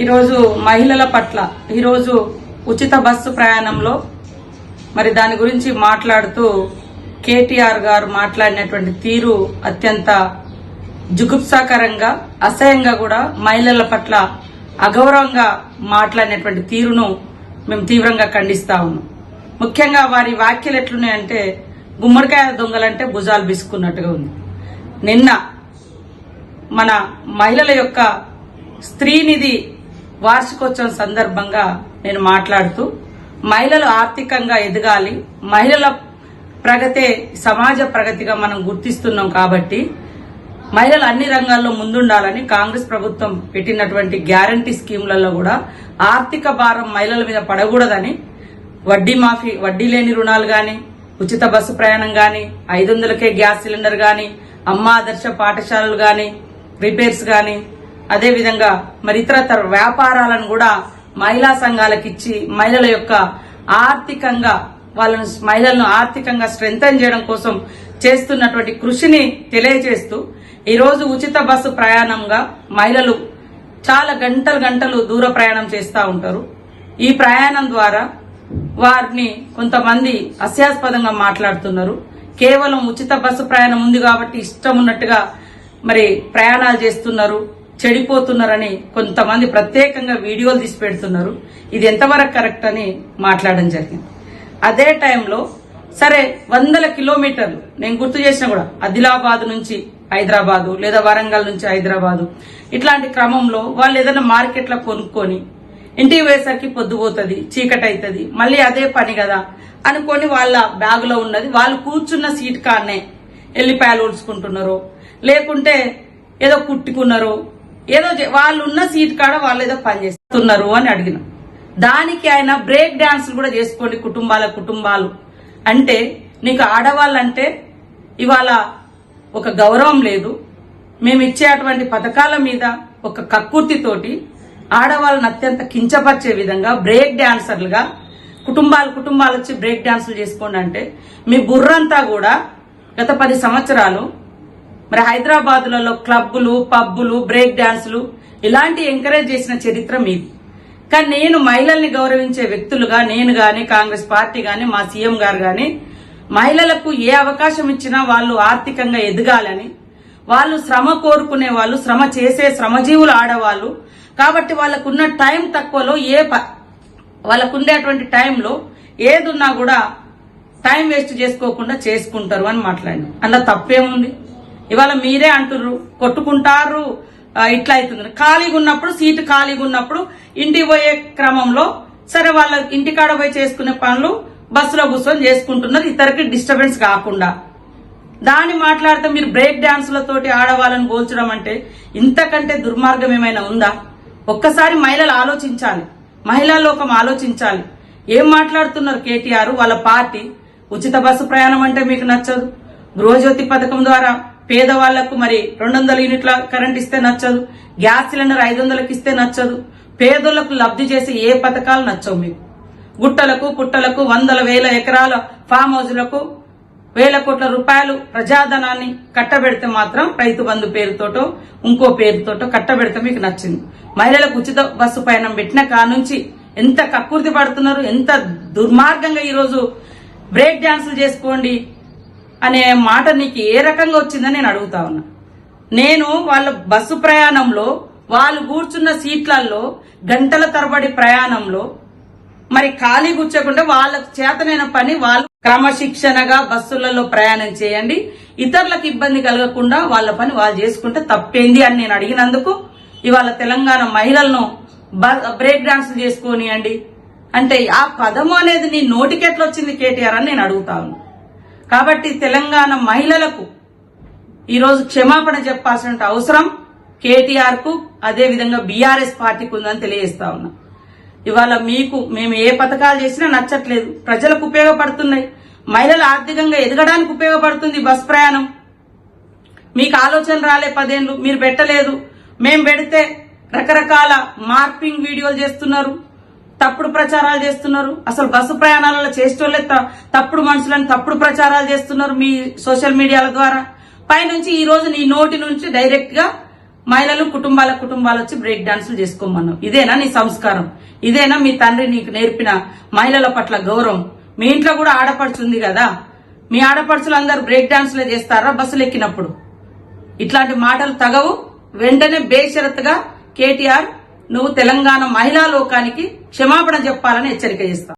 ఈరోజు మహిళల పట్ల ఈరోజు ఉచిత బస్సు ప్రయాణంలో మరి దాని గురించి మాట్లాడుతూ కేటీఆర్ గారు మాట్లాడినటువంటి తీరు అత్యంత జుగుప్సాకరంగా అసహ్యంగా కూడా మహిళల పట్ల అగౌరవంగా మాట్లాడినటువంటి తీరును మేము తీవ్రంగా ఖండిస్తా ఉన్నాం. ముఖ్యంగా వారి వ్యాఖ్యలు ఎట్లున్నాయంటే గుమ్మడికాయ దొంగలంటే భుజాలు బిసుకున్నట్టుగా ఉంది. నిన్న మన మహిళల యొక్క స్త్రీనిధి వార్షికోత్సవం సందర్భంగా నేను మాట్లాడుతూ మహిళలు ఆర్థికంగా ఎదగాలి, మహిళల ప్రగతే సమాజ ప్రగతిగా మనం గుర్తిస్తున్నాం కాబట్టి మహిళలు అన్ని రంగాల్లో ముందుండాలని కాంగ్రెస్ ప్రభుత్వం పెట్టినటువంటి గ్యారంటీ స్కీములలో కూడా ఆర్థిక భారం మహిళల మీద పడకూడదని వడ్డీ మాఫీ, వడ్డీ లేని రుణాలు గాని, ఉచిత బస్సు ప్రయాణం గాని, 500కే గ్యాస్ సిలిండర్ గాని, అమ్మ ఆదర్శ పాఠశాలలు గాని, రిపేర్స్ గాని, అదేవిధంగా మరి ఇతరతర వ్యాపారాలను కూడా మహిళా సంఘాలకు ఇచ్చి మహిళల యొక్క ఆర్థికంగా మహిళలను ఆర్థికంగా స్ట్రెంథెన్ చేయడం కోసం చేస్తున్నటువంటి కృషిని తెలియజేస్తూ ఈరోజు ఉచిత బస్సు ప్రయాణంగా మహిళలు చాలా గంటలు దూర ప్రయాణం చేస్తూ ఉంటారు. ఈ ప్రయాణం ద్వారా వారిని కొంతమంది హాస్యాస్పదంగా మాట్లాడుతున్నారు. కేవలం ఉచిత బస్సు ప్రయాణం ఉంది కాబట్టి ఇష్టం ఉన్నట్టుగా మరి ప్రయాణాలు చేస్తున్నారు, చెడిపోతున్నారని కొంతమంది ప్రత్యేకంగా వీడియోలు తీసి పెడుతున్నారు. ఇది ఎంతవరకు కరెక్ట్ అని మాట్లాడడం జరిగింది. అదే టైంలో సరే 100 కిలోమీటర్లు నేను గుర్తు చేసినా కూడా ఆదిలాబాద్ నుంచి హైదరాబాదు లేదా వరంగల్ నుంచి హైదరాబాదు ఇట్లాంటి క్రమంలో వాళ్ళు ఏదైనా మార్కెట్లో కొనుక్కొని ఇంటికి పోయేసరికి పొద్దుపోతుంది, చీకటి అవుతుంది, మళ్ళీ అదే పని కదా అనుకొని వాళ్ళ బ్యాగులో ఉన్నది వాళ్ళు కూర్చున్న సీట్ కాడనే ఎల్లిపాయలు ఊడ్చుకుంటున్నారు, లేకుంటే ఏదో కుట్టుకున్నారు, ఏదో వాళ్ళు ఉన్న సీట్ కాడ వాళ్ళు ఏదో పని చేస్తున్నారు అని అడిగిన దానికి ఆయన బ్రేక్ డాన్సులు కూడా చేసుకోండి కుటుంబాలు అంటే నీకు ఆడవాళ్ళంటే ఇవాళ ఒక గౌరవం లేదు, మేము ఇచ్చేటువంటి పథకాల మీద ఒక కక్కుర్తితోటి ఆడవాళ్ళని అత్యంత కించపరిచే విధంగా బ్రేక్ డాన్సర్లుగా కుటుంబాలు వచ్చి బ్రేక్ డాన్సులు చేసుకోండి అంటే మీ బుర్రంతా కూడా గత 10 సంవత్సరాలు మరి హైదరాబాదులలో క్లబ్బులు, పబ్బులు, బ్రేక్ డాన్సులు ఇలాంటి ఎంకరేజ్ చేసిన చరిత్ర మీది. కానీ నేను మహిళల్ని గౌరవించే వ్యక్తులుగా నేను గాని, కాంగ్రెస్ పార్టీ గాని, మా సీఎం గారు గాని మహిళలకు ఏ అవకాశం ఇచ్చినా వాళ్ళు ఆర్థికంగా ఎదగాలని, వాళ్ళు శ్రమ కోరుకునే వాళ్ళు, శ్రమ చేసే శ్రమజీవులు ఆడవాళ్ళు కాబట్టి వాళ్ళకున్న టైం తక్కువలో వాళ్ళకుండేటువంటి టైంలో ఏదున్నా కూడా టైం వేస్ట్ చేసుకోకుండా చేసుకుంటారు అని మాట్లాడినాం. అందులో తప్పేముంది? ఇవాళ మీరే అంటుర్రు కొట్టుకుంటారు ఇట్లా అవుతుంది. ఖాళీగా ఉన్నప్పుడు సీటు ఖాళీగా ఉన్నప్పుడు ఇంటికి పోయే క్రమంలో సరే వాళ్ళ ఇంటికాడ పోయి చేసుకునే పనులు బస్సులో కూర్చొని చేసుకుంటున్నారు ఇతరికి డిస్టర్బెన్స్ కాకుండా. దాన్ని మాట్లాడితే మీరు బ్రేక్ డాన్సులతోటి ఆడవాళ్ళని పోల్చడం అంటే ఇంతకంటే దుర్మార్గం ఏమైనా ఉందా? ఒక్కసారి మహిళలు ఆలోచించాలి, మహిళా లోకం ఆలోచించాలి. ఏం మాట్లాడుతున్నారు కేటీఆర్ వాళ్ళ పార్టీ? ఉచిత బస్సు ప్రయాణం అంటే మీకు నచ్చదు, గృహజ్యోతి పథకం ద్వారా పేదవాళ్లకు మరి 200 యూనిట్ల కరెంట్ ఇస్తే నచ్చదు, గ్యాస్ సిలిండర్ 500కి ఇస్తే నచ్చదు, పేదోళ్లకు లబ్ధి చేసే ఏ పథకాలు నచ్చవు మీకు. గుట్టలకు పుట్టలకు 100,000 ఎకరాల ఫామ్ హౌజ్లకు 1,000 కోట్ల రూపాయలు ప్రజాధనాన్ని కట్టబెడితే మాత్రం రైతు బంధు పేరుతోటో ఇంకో పేరుతోటో కట్టబెడితే మీకు నచ్చింది. మహిళలకు ఉచిత బస్సు పయనం పెట్టిన కానుంచి ఎంత కక్కుర్తి పడుతున్నారు, ఎంత దుర్మార్గంగా ఈరోజు బ్రేక్ డాన్సులు చేసుకోండి అనే మాట నీకు ఏ రకంగా వచ్చిందని నేను అడుగుతా ఉన్నా. నేను వాళ్ళ బస్సు ప్రయాణంలో వాళ్ళు కూర్చున్న సీట్లలో గంటల తరబడి ప్రయాణంలో మరి ఖాళీ కూర్చోకుండా వాళ్ళకు చేతనైన పని వాళ్ళు క్రమశిక్షణగా బస్సులలో ప్రయాణం చేయండి, ఇతరులకు ఇబ్బంది కలగకుండా వాళ్ళ పని వాళ్ళు చేసుకుంటే తప్పేంది అని నేను అడిగినందుకు ఇవాళ తెలంగాణ మహిళలను బ్రేక్ డాన్సులు చేసుకోనియండి అంటే ఆ పదము అనేది నీ నోటికెట్లా వచ్చింది కేటీఆర్ అని నేను అడుగుతా ఉన్నా. కాబట్టి తెలంగాణ మహిళలకు ఈరోజు క్షమాపణ చెప్పాల్సిన అవసరం కేటీఆర్ కు అదేవిధంగా బీఆర్ఎస్ పార్టీకి ఉందని తెలియజేస్తా ఉన్నా. ఇవాళ మేము ఏ పథకాలు చేసినా నచ్చట్లేదు, ప్రజలకు ఉపయోగపడుతున్నాయి, మహిళలు ఆర్థికంగా ఎదగడానికి ఉపయోగపడుతుంది బస్ ప్రయాణం. మీకు ఆలోచన రాలే 10 ఏళ్లు, మీరు పెట్టలేదు, మేం పెడితే రకరకాల మార్పింగ్ వీడియోలు చేస్తున్నారు, తప్పుడు ప్రచారాలు చేస్తున్నారు. అసలు బస్సు ప్రయాణాలలో చేసేటోళ్లే తప్పుడు మనుషులను తప్పుడు ప్రచారాలు చేస్తున్నారు మీ సోషల్ మీడియాల ద్వారా. పైనుంచి ఈ రోజు నీ నోటి నుంచి డైరెక్ట్ గా మహిళలు కుటుంబాలు వచ్చి బ్రేక్ డాన్సులు చేసుకోమన్నావు. ఇదేనా నీ సంస్కారం? ఇదేనా మీ తండ్రి నీకు నేర్పిన మహిళల పట్ల గౌరవం? మీ ఇంట్లో కూడా ఆడపడుచు ఉంది కదా, మీ ఆడపడుచులు అందరూ బ్రేక్ డాన్సులే చేస్తారా బస్సులు ఎక్కినప్పుడు? ఇట్లాంటి మాటలు తగవు. వెంటనే బేషరతుగా కేటీఆర్ నువ్వు తెలంగాణ మహిళా లోకానికి క్షమాపణ చెప్పాలని హెచ్చరిక చేస్తా.